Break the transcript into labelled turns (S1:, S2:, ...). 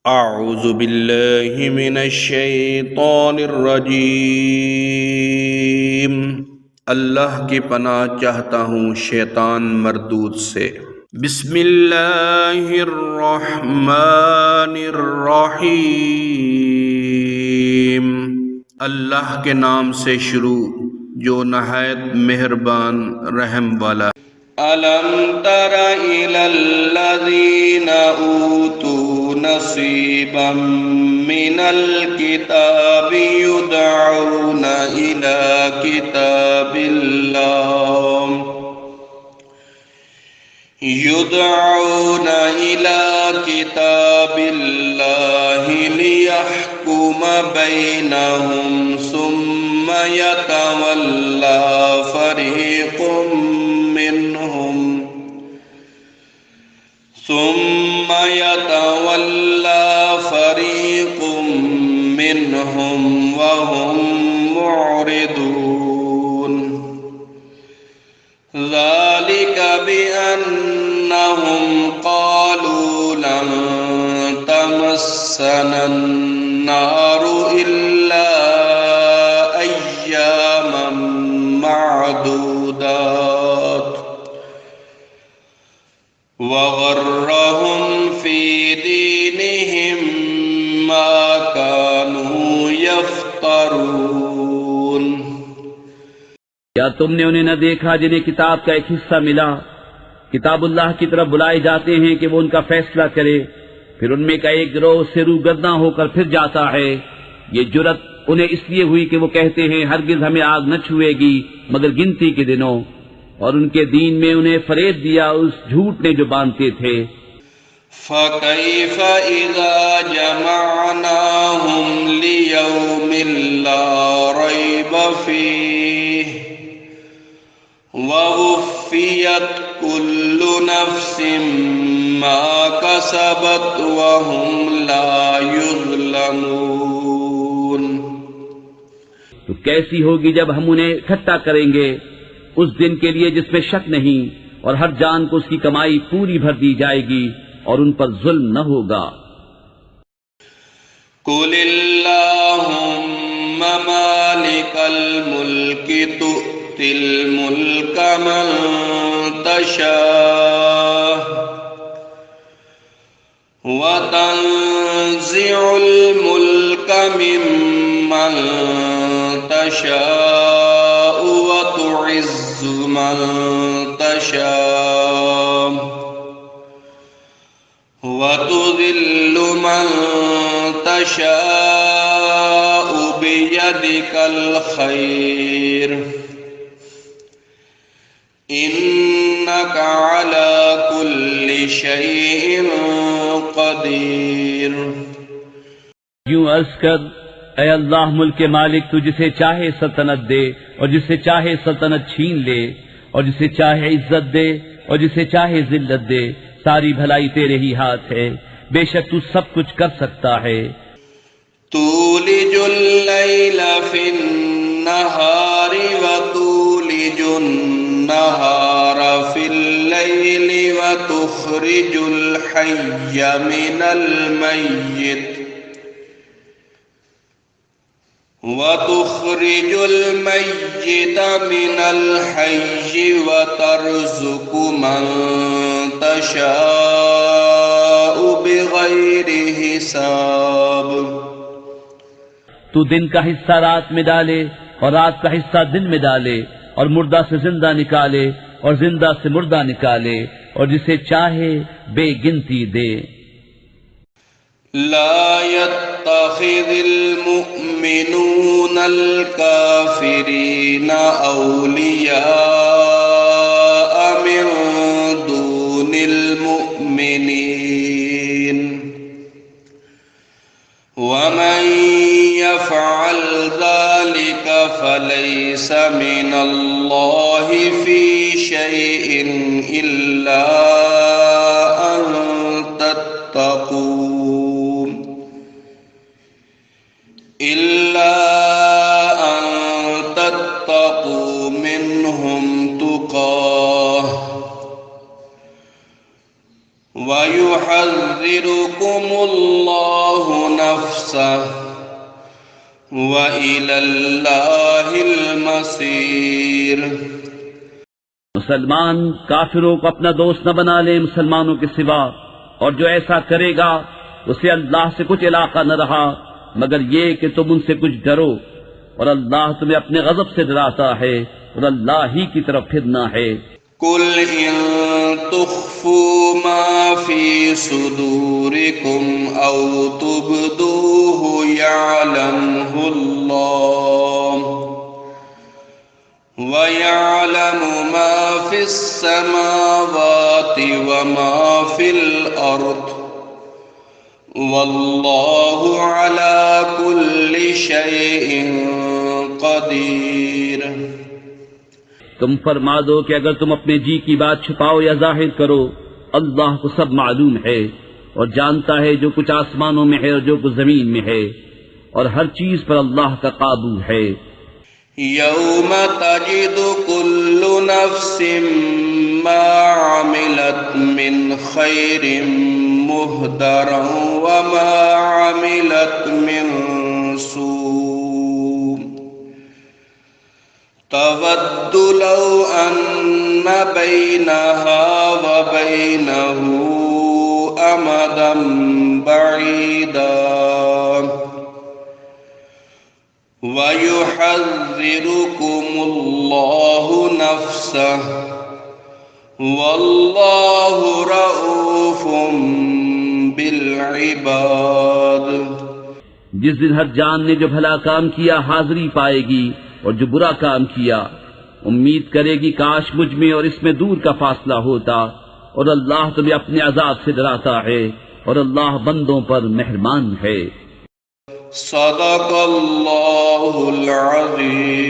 S1: اعوذ باللہ من الشیطان الرجیم۔ اللہ کی پناہ چاہتا ہوں شیطان مردود سے۔ بسم اللہ الرحمن الرحیم۔ اللہ کے نام سے شروع جو نہایت مہربان رحم والا۔ أَلَمْ تَرَ إِلَى الَّذِينَ أُوتُوا نَصِيبًا مِّنَ الْكِتَابِ يُدْعَوْنَ إِلَى كِتَابِ اللَّهِ لِيَحْكُمَ بَيْنَهُمْ ثُمَّ يَتَوَلَّى فَرِيقٌ مِّنْهُمْ وَهُمْ مُعْرِضُونَ ذَلِكَ بِأَنَّهُمْ قَالُوا لَن تَمَسَّنَا النَّارُ إِلَّا أَيَّامًا مَّعْدُودَاتٍ وَغَرَّهُمْ فِي دِينِهِمْ مَا كَانُوا يَفْتَرُونَ۔
S2: کیا تم نے انہیں نہ دیکھا جنہیں کتاب کا ایک حصہ ملا، کتاب اللہ کی طرف بلائے جاتے ہیں کہ وہ ان کا فیصلہ کرے، پھر ان میں کا ایک گروہ سے روگرداں ہو کر پھر جاتا ہے۔ یہ جرت انہیں اس لیے ہوئی کہ وہ کہتے ہیں ہرگز ہمیں آگ نہ چھوئے گی مگر گنتی کے دنوں، اور ان کے دین میں انہیں فریب دیا اس جھوٹ نے جو باندھتے تھے۔
S1: فَكَيْفَ إِذَا جَمَعْنَاهُمْ لِيَوْمٍ لَا رَيْبَ فِيهِ وَوُفِّيَتْ كُلُّ نَفْسٍ مَا كَسَبَتْ وَهُمْ لَا يُظْلَمُونَ۔
S2: تو کیسی ہوگی جب ہم انہیں اکٹھا کریں گے اس دن کے لیے جس میں شک نہیں، اور ہر جان کو اس کی کمائی پوری بھر دی جائے گی اور ان پر ظلم نہ ہوگا۔
S1: قُلِ اللَّهُمَّ مَالِكَ الْمُلْكِ تُؤْتِي الْمُلْكَ مَن تَشَاءُ وَتَنزِعُ الْمُلْكَ مِمَّن تَشَاءُ وَتُعِزُّ مَن تَشَاءُ وَتُذِلُّ مَن تَشَاءُ بِيَدِكَ الْخَيْرُ إِنَّكَ عَلَى كُلِّ شَيْءٍ قَدِيرٌ۔
S2: یوں عرض کر اے اللہ ملک کے مالک، تو جسے چاہے سلطنت دے اور جسے چاہے سلطنت چھین لے، اور جسے چاہے عزت دے اور جسے چاہے ذلت دے، ساری بھلائی تیرے ہی ہاتھ ہے، بے شک تو سب کچھ کر سکتا ہے۔
S1: تولج اللیل فی النہار وتولج النہار فی اللیل وتخرج الحی من المیت وتخرج المیت من الحی وترزق من تشاء بغیر حساب۔
S2: تو دن کا حصہ رات میں ڈالے اور رات کا حصہ دن میں ڈالے، اور مردہ سے زندہ نکالے اور زندہ سے مردہ نکالے، اور جسے چاہے بے گنتی دے۔
S1: لا يتخذ المؤمنون الكافرين أولياء من دون المؤمنين ومن يفعل ذلك فليس من الله في شيء إلا أن تتقوا منهم تقاه وَيُحَذِّرُكُمُ اللَّهُ نَفْسَهُ وَإِلَى اللَّهِ الْمَصِيرُ۔
S2: مسلمان کافروں کو اپنا دوست نہ بنا لے مسلمانوں کے سوا، اور جو ایسا کرے گا اسے اللہ سے کچھ علاقہ نہ رہا مگر یہ کہ تم ان سے کچھ ڈرو، اور اللہ تمہیں اپنے غضب سے ڈراتا ہے اور اللہ ہی کی طرف پھرنا ہے۔
S1: قُلْ إِن تُخْفُوا مَا فِي صُدُورِكُمْ أَوْ تُبْدُوهُ يَعْلَمْهُ اللَّهُ وَيَعْلَمُ مَا فِي السَّمَاوَاتِ وَمَا فِي الْأَرْضِ وَاللَّهُ عَلَى كُلِّ شَيْءٍ قَدِيرٌ۔
S2: تم فرما دو کہ اگر تم اپنے جی کی بات چھپاؤ یا ظاہر کرو، اللہ کو سب معلوم ہے اور جانتا ہے جو کچھ آسمانوں میں ہے اور جو کچھ زمین میں ہے، اور ہر چیز پر اللہ کا قابو ہے۔
S1: یوم تجد کل نفس ما عملت من خیر محضرا وما عملت من سوء تود لو ان بینہا وبینہ امدا بعیدا وَيُحَذِّرُكُمُ اللَّهُ نَفْسَهُ وَاللَّهُ رَءُوفٌ بِالْعِبَادِ۔
S2: جس دن ہر جان نے جو بھلا کام کیا حاضری پائے گی اور جو برا کام کیا امید کرے گی کاش مجھ میں اور اس میں دور کا فاصلہ ہوتا، اور اللہ تمہیں اپنے عذاب سے ڈراتا ہے اور اللہ بندوں پر مہربان ہے۔
S1: صدق اللہ العظیم۔